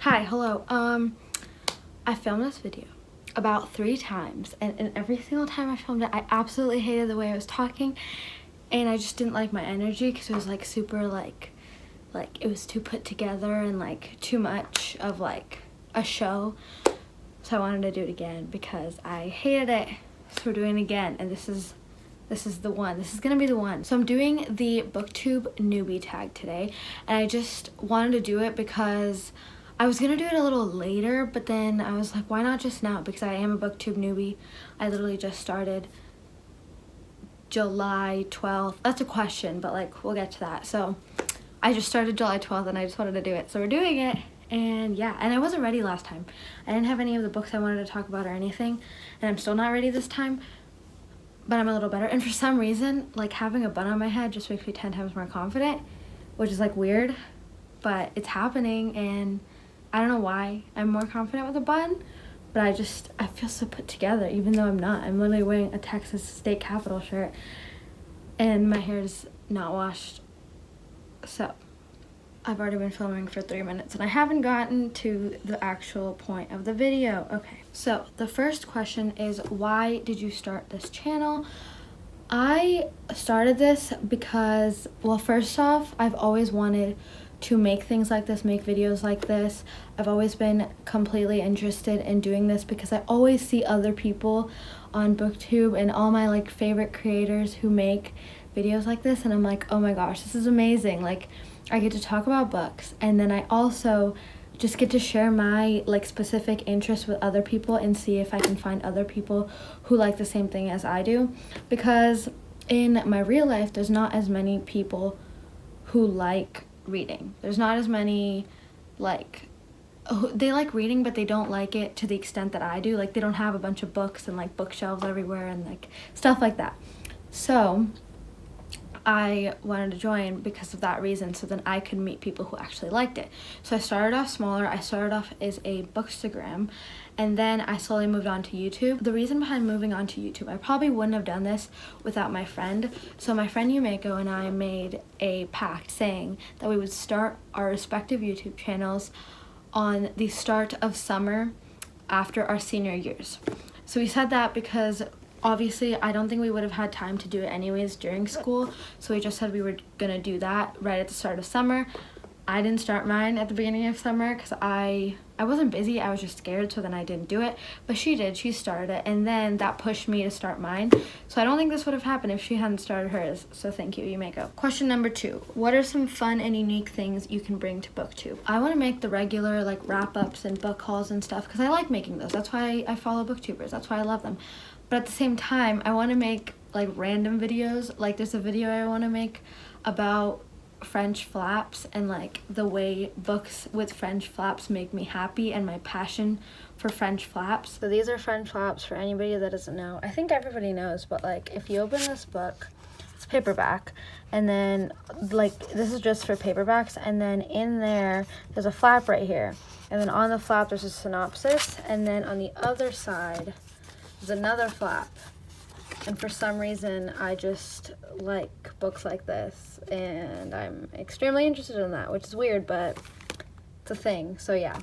Hi, hello. I filmed this video about 3 times, and every single time I filmed it, I absolutely hated the way I was talking, and I just didn't like my energy because it was like super like it was too put together and like too much of like a show. So I wanted to do it again because I hated it. So we're doing it again, and this is the one. This is gonna be the one. So I'm doing the Booktube Newbie Tag today, and I just wanted to do it because I was gonna do it a little later, but then I was like, why not just now? Because I am a Booktube newbie. I literally just started July 12th. That's a question, but like we'll get to that. So I just started July 12th and I just wanted to do it. So we're doing it, and yeah, and I wasn't ready last time. I didn't have any of the books I wanted to talk about or anything, and I'm still not ready this time, but I'm a little better. And for some reason, like having a bun on my head just makes me 10 times more confident, which is like weird, but it's happening, and I don't know why I'm more confident with a bun, but I feel so put together even though I'm not. I'm literally wearing a Texas State Capitol shirt and my hair is not washed. So I've already been filming for 3 minutes and I haven't gotten to the actual point of the video. Okay, so the first question is, why did you start this channel? I started this because, well, first off, I've always wanted to make things like this, make videos like this. I've always been completely interested in doing this because I always see other people on BookTube and all my like favorite creators who make videos like this, and I'm like, oh my gosh, this is amazing. Like, I get to talk about books, and then I also just get to share my like specific interests with other people and see if I can find other people who like the same thing as I do, because in my real life there's not as many people who like reading. There's not as many like they like reading, but they don't like it to the extent that I do. Like, they don't have a bunch of books and like bookshelves everywhere and like stuff like that. So I wanted to join because of that reason, so then I could meet people who actually liked it. So I started off smaller. I started off as a Bookstagram, and then I slowly moved on to YouTube. The reason behind moving on to YouTube, I probably wouldn't have done this without my friend. So my friend Yumeko and I made a pact saying that we would start our respective YouTube channels on the start of summer after our senior years. So we said that because obviously I don't think we would have had time to do it anyways during school, so we just said we were gonna do that right at the start of summer. I didn't start mine at the beginning of summer because I wasn't busy, I was just scared, so then I didn't do it. But she did, she started it, and then that pushed me to start mine. So I don't think this would have happened if she hadn't started hers, so thank you, Yumeko. Question number 2, what are some fun and unique things you can bring to BookTube? I want to make the regular like wrap-ups and book hauls and stuff because I like making those. That's why I follow booktubers, that's why I love them. But at the same time, I want to make like random videos. Like, there's a video I want to make about French flaps and like the way books with French flaps make me happy and my passion for French flaps. So these are French flaps for anybody that doesn't know. I think everybody knows, but like if you open this book, it's paperback, and then like this is just for paperbacks, and then in there's a flap right here, and then on the flap there's a synopsis, and then on the other side there's another flap. And for some reason I just like books like this, and I'm extremely interested in that, which is weird, but it's a thing. So yeah,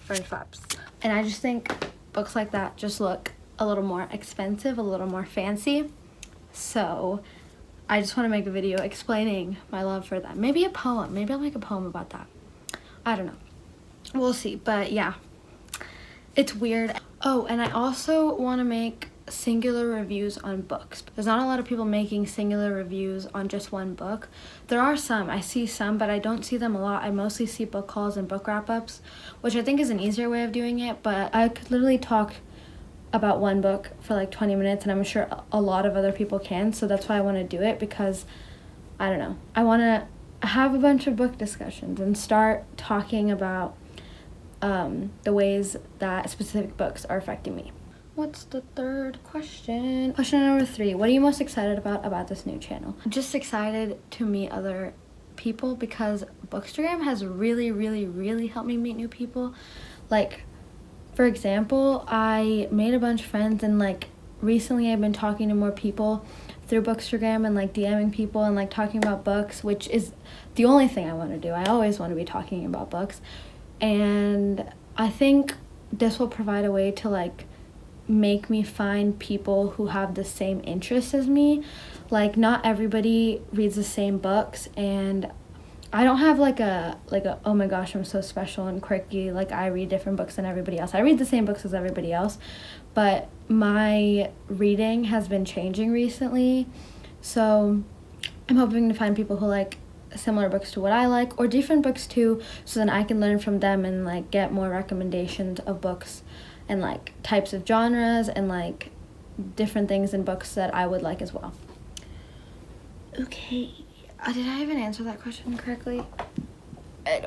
French flaps. And I just think books like that just look a little more expensive, a little more fancy. So I just want to make a video explaining my love for them. Maybe a poem. Maybe I'll make a poem about that. I don't know. We'll see. But yeah, it's weird. Oh, and I also want to make singular reviews on books. There's not a lot of people making singular reviews on just one book. There are some. I see some, but I don't see them a lot. I mostly see book hauls and book wrap-ups, which I think is an easier way of doing it, but I could literally talk about one book for like 20 minutes, and I'm sure a lot of other people can, so that's why I want to do it, because I don't know, I want to have a bunch of book discussions and start talking about the ways that specific books are affecting me. What's the third question? Question number 3, what are you most excited about this new channel? I'm just excited to meet other people because Bookstagram has really helped me meet new people. Like, for example, I made a bunch of friends, and like recently I've been talking to more people through Bookstagram and like DMing people and like talking about books, which is the only thing I want to do. I always want to be talking about books. and I think this will provide a way to like make me find people who have the same interests as me. Like, not everybody reads the same books, and I don't have like a oh my gosh, I'm so special and quirky, like I read different books than everybody else. I read the same books as everybody else, but my reading has been changing recently, so I'm hoping to find people who like similar books to what I like, or different books too, so then I can learn from them and like get more recommendations of books and like types of genres and like different things in books that I would like as well. Okay, did I even answer that question correctly? I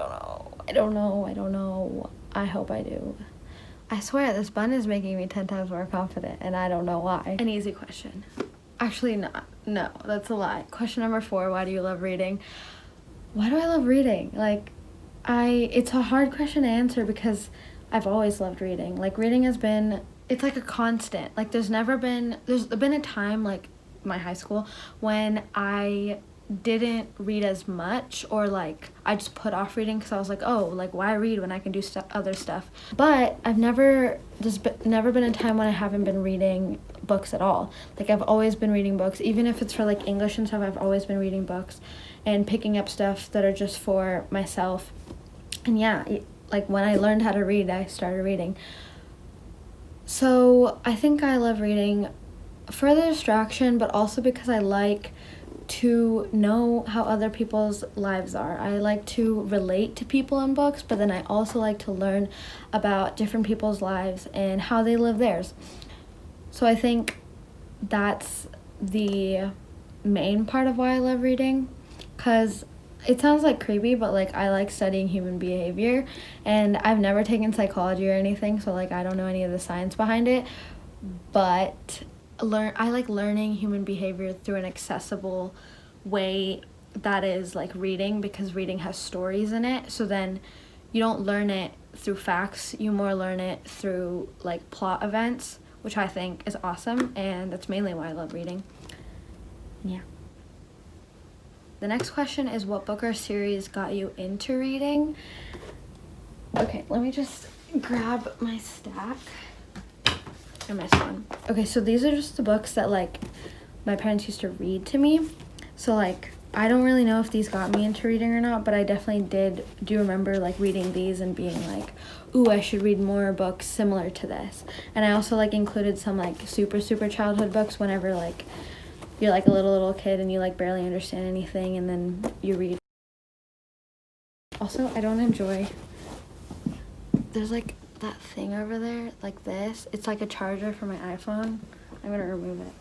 don't know. I hope I do. I swear this bun is making me 10 times more confident, and I don't know why. An easy question. Actually, no, that's a lie. Question number 4, why do you love reading? Why do I love reading? Like, it's a hard question to answer because I've always loved reading. Like, reading has been, it's like a constant. Like, there's been a time, like, my high school, when I didn't read as much, or like I just put off reading because I was like, oh, like why read when I can do other stuff. But there's never been a time when I haven't been reading books at all. Like, I've always been reading books, even if it's for like English and stuff. I've always been reading books and picking up stuff that are just for myself. And yeah, like when I learned how to read, I started reading. So I think I love reading for the distraction, but also because I like to know how other people's lives are. I like to relate to people in books, but then I also like to learn about different people's lives and how they live theirs. So I think that's the main part of why I love reading, because it sounds like creepy, but like I like studying human behavior, and I've never taken psychology or anything, so like I don't know any of the science behind it, but I like learning human behavior through an accessible way that is like reading, because reading has stories in it. So then you don't learn it through facts, you more learn it through like plot events, which I think is awesome, and that's mainly why I love reading. Yeah. The next question is, what book or series got you into reading? Okay, let me just grab my stack. I missed one. Okay, so these are just the books that like my parents used to read to me. So like I don't really know if these got me into reading or not, but I definitely do remember like reading these and being like, ooh, I should read more books similar to this. And I also like included some like super childhood books whenever like you're like a little kid and you like barely understand anything, and then you read. Also, I don't enjoy, there's like that thing over there, like this. It's like a charger for my iPhone. I'm gonna remove it.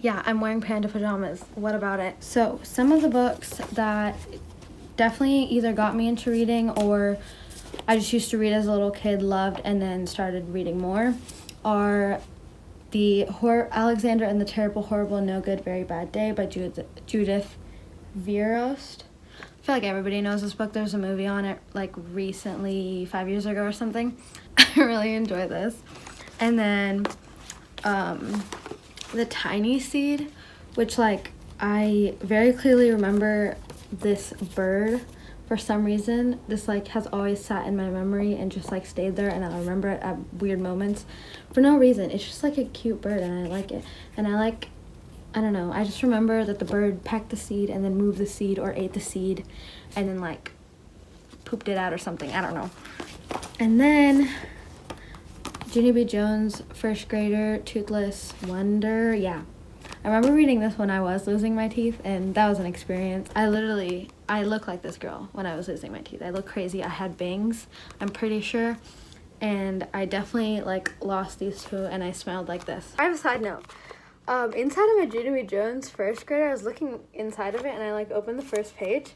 Yeah, I'm wearing panda pajamas. What about it? So some of the books that definitely either got me into reading or I just used to read as a little kid, loved, and then started reading more are the Alexander and the Terrible, Horrible, No Good, Very Bad Day by Judith Virost. I feel like everybody knows this book. There's a movie on it like recently, 5 years ago or something. I really enjoy this. And then The Tiny Seed, which like I very clearly remember this bird. For some reason, this like has always sat in my memory and just like stayed there, and I remember it at weird moments for no reason. It's just like a cute bird, and I like it. And I don't know, I just remember that the bird pecked the seed and then moved the seed or ate the seed and then like pooped it out or something. I don't know. And then Junie B. Jones, First Grader, Toothless Wonder. Yeah, I remember reading this when I was losing my teeth, and that was an experience. I look like this girl when I was losing my teeth. I look crazy. I had bangs, I'm pretty sure, and I definitely like lost these two, and I smelled like this. I have a side note. Inside of my Junie B. Jones First Grader, I was looking inside of it, and I like opened the first page,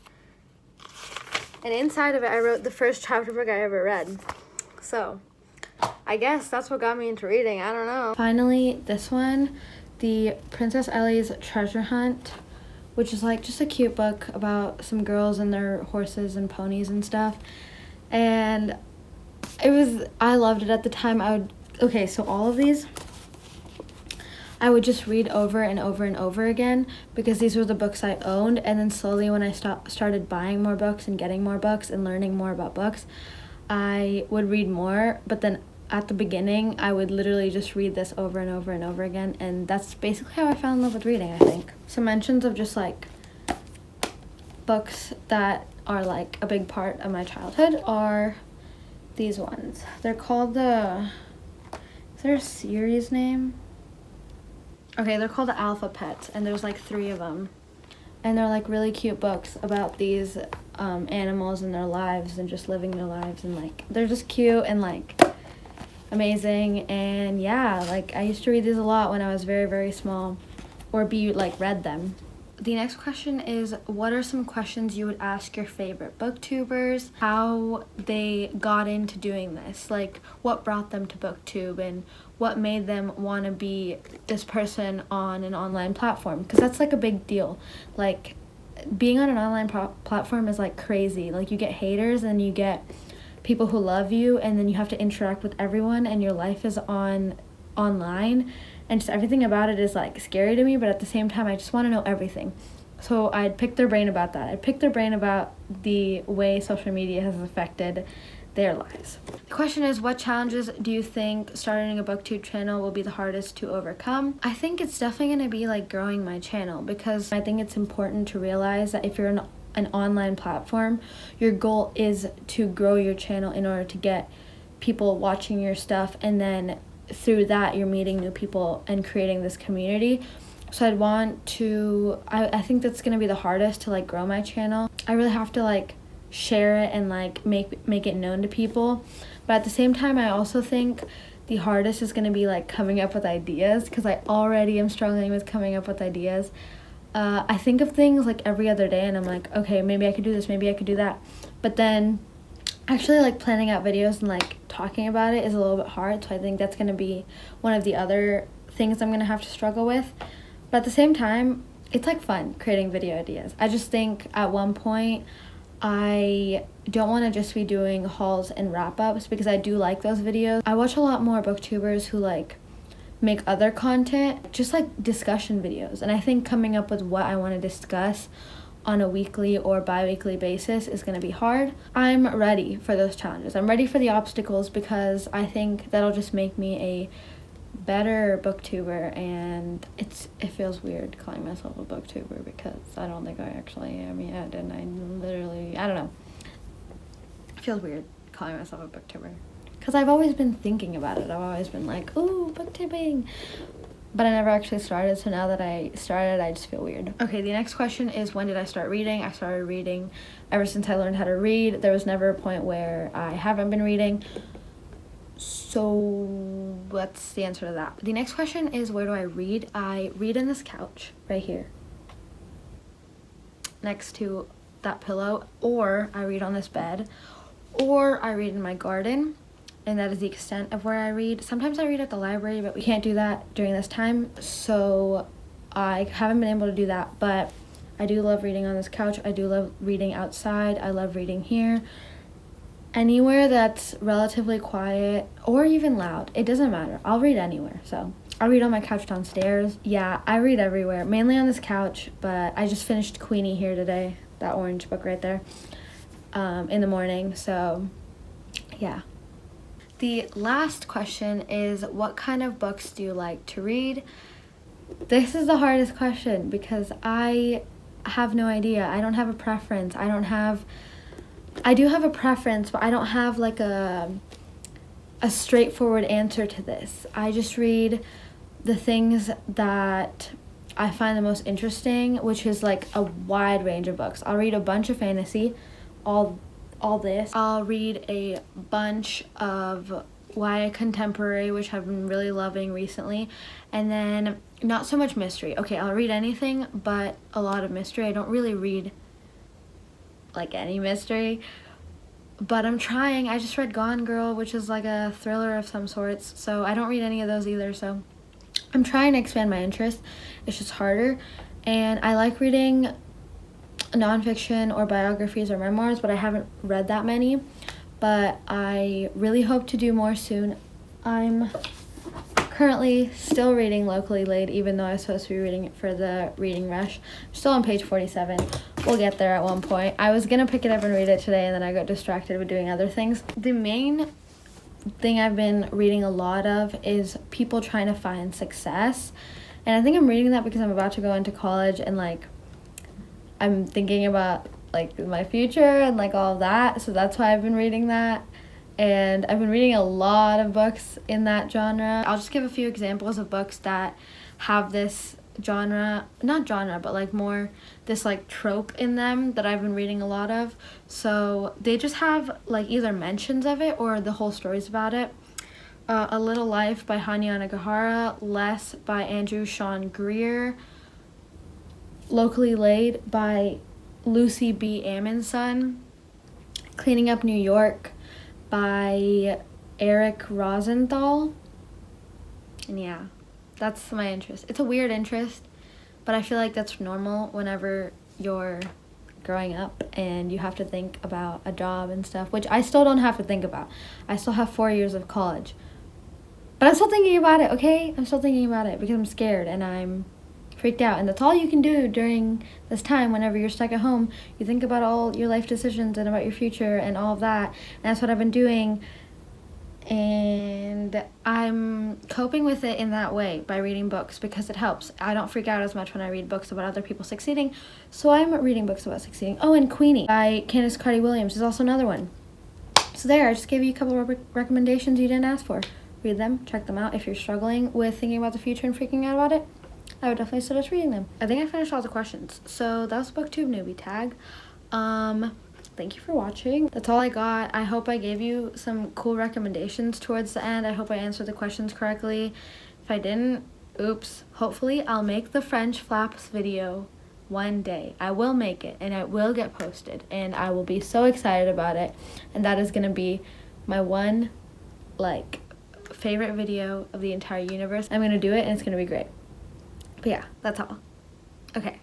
and inside of it I wrote the first chapter book I ever read. So I guess that's what got me into reading. I don't know. Finally, this one, the Princess Ellie's Treasure Hunt, which is like just a cute book about some girls and their horses and ponies and stuff. And I loved it at the time. Okay, so all of these, I would just read over and over and over again because these were the books I owned. And then slowly when I started buying more books and getting more books and learning more about books, I would read more. But then at the beginning, I would literally just read this over and over and over again. And that's basically how I fell in love with reading, I think. Some mentions of just like books that are like a big part of my childhood are these ones. They're called is there a series name? Okay, they're called the Alpha Pets, and there's like 3 of them. And they're like really cute books about these animals and their lives and just living their lives, and like they're just cute and like amazing. And yeah, like I used to read these a lot when I was very, very small, or read them. The next question is, what are some questions you would ask your favorite booktubers? How they got into doing this? Like, what brought them to booktube and what made them want to be this person on an online platform? Because that's like a big deal. Like, being on an online platform is like crazy. Like, you get haters and you get people who love you, and then you have to interact with everyone, and your life is online. And just everything about it is like scary to me, but at the same time I just want to know everything. So I'd pick their brain about that. I'd pick their brain about the way social media has affected their lives. The question is, what challenges do you think starting a booktube channel will be the hardest to overcome? I think it's definitely going to be like growing my channel, because I think it's important to realize that if you're an online platform, your goal is to grow your channel in order to get people watching your stuff, and then through that you're meeting new people and creating this community. So I'd want to, I think that's going to be the hardest to like grow my channel. I really have to like share it and like make it known to people. But at the same time, I also think the hardest is going to be like coming up with ideas, because I already am struggling with coming up with ideas. I think of things like every other day, and I'm like, okay, maybe I could do this, maybe I could do that. But then actually like planning out videos and like talking about it is a little bit hard. So I think that's going to be one of the other things I'm going to have to struggle with. But at the same time, it's like fun creating video ideas. I just think at one point I don't want to just be doing hauls and wrap-ups, because I do like those videos. I watch a lot more booktubers who like make other content, just like discussion videos. And I think coming up with what I want to discuss on a weekly or bi-weekly basis is going to be hard. I'm ready for those challenges. I'm ready for the obstacles, because I think that'll just make me a better booktuber. And it feels weird calling myself a booktuber, because I don't think I actually am yet, and I don't know. It feels weird calling myself a booktuber, because I've always been thinking about it. I've always been like, ooh, booktubing. But I never actually started, so now that I started, I just feel weird. Okay, the next question is, when did I start reading? I started reading ever since I learned how to read. There was never a point where I haven't been reading. So what's the answer to that? The next question is, where do I read? I read in this couch right here, next to that pillow, or I read on this bed, or I read in my garden. And that is the extent of where I read. Sometimes I read at the library, but we can't do that during this time, so I haven't been able to do that. But I do love reading on this couch. I do love reading outside. I love reading here. Anywhere that's relatively quiet or even loud, it doesn't matter. I'll read anywhere. So I'll read on my couch downstairs. Yeah, I read everywhere, mainly on this couch, but I just finished Queenie here today, that orange book right there, in the morning. So yeah. The last question is, what kind of books do you like to read? This is the hardest question, because I have no idea. I don't have a preference. I do have a preference, but I don't have like a straightforward answer to this. I just read the things that I find the most interesting, which is like a wide range of books. I'll read a bunch of fantasy, all this. I'll read a bunch of YA contemporary, which I've been really loving recently, and then not so much mystery. Okay, I'll read anything, but a lot of mystery. I don't really read like any mystery, but I'm trying. I just read Gone Girl, which is like a thriller of some sorts, so I don't read any of those either, so I'm trying to expand my interest. It's just harder. And I like reading nonfiction or biographies or memoirs, but I haven't read that many, but I really hope to do more soon. I'm currently still reading Locally Laid, even though I was supposed to be reading it for the reading rush. I'm still on page 47. We'll get there at one point. I was gonna pick it up and read it today, and then I got distracted with doing other things. The main thing I've been reading a lot of is people trying to find success, and I think I'm reading that because I'm about to go into college, and like I'm thinking about like my future and like all of that, so that's why I've been reading that. And I've been reading a lot of books in that genre. I'll just give a few examples of books that have this genre, not genre, but like more this like trope in them that I've been reading a lot of. So they just have like either mentions of it or the whole stories about it. A Little Life by Hanya Nagahara, Less by Andrew Sean Greer, Locally Laid by Lucy B. Amundson, Cleaning Up New York by Eric Rosenthal. And yeah, that's my interest. It's a weird interest, but I feel like that's normal whenever you're growing up and you have to think about a job and stuff, which I still don't have to think about. I still have 4 years of college, but I'm still thinking about it, okay? I'm still thinking about it because I'm scared and I'm freaked out, and that's all you can do during this time whenever you're stuck at home. You think about all your life decisions and about your future and all of that, and that's what I've been doing, and I'm coping with it in that way by reading books because it helps. I don't freak out as much when I read books about other people succeeding, so I'm reading books about succeeding. Oh, and Queenie by Candace Carty Williams is also another one. So there, I just gave you a couple of recommendations you didn't ask for. Read them, check them out. If you're struggling with thinking about the future and freaking out about it, I would definitely suggest reading them. I think I finished all the questions. So that was Booktube Newbie Tag. Thank you for watching. That's all I got. I hope I gave you some cool recommendations towards the end. I hope I answered the questions correctly. If I didn't, oops. Hopefully I'll make the French flaps video one day. I will make it and it will get posted and I will be so excited about it. And that is gonna be my one like favorite video of the entire universe. I'm gonna do it and it's gonna be great. But yeah, that's all. Okay.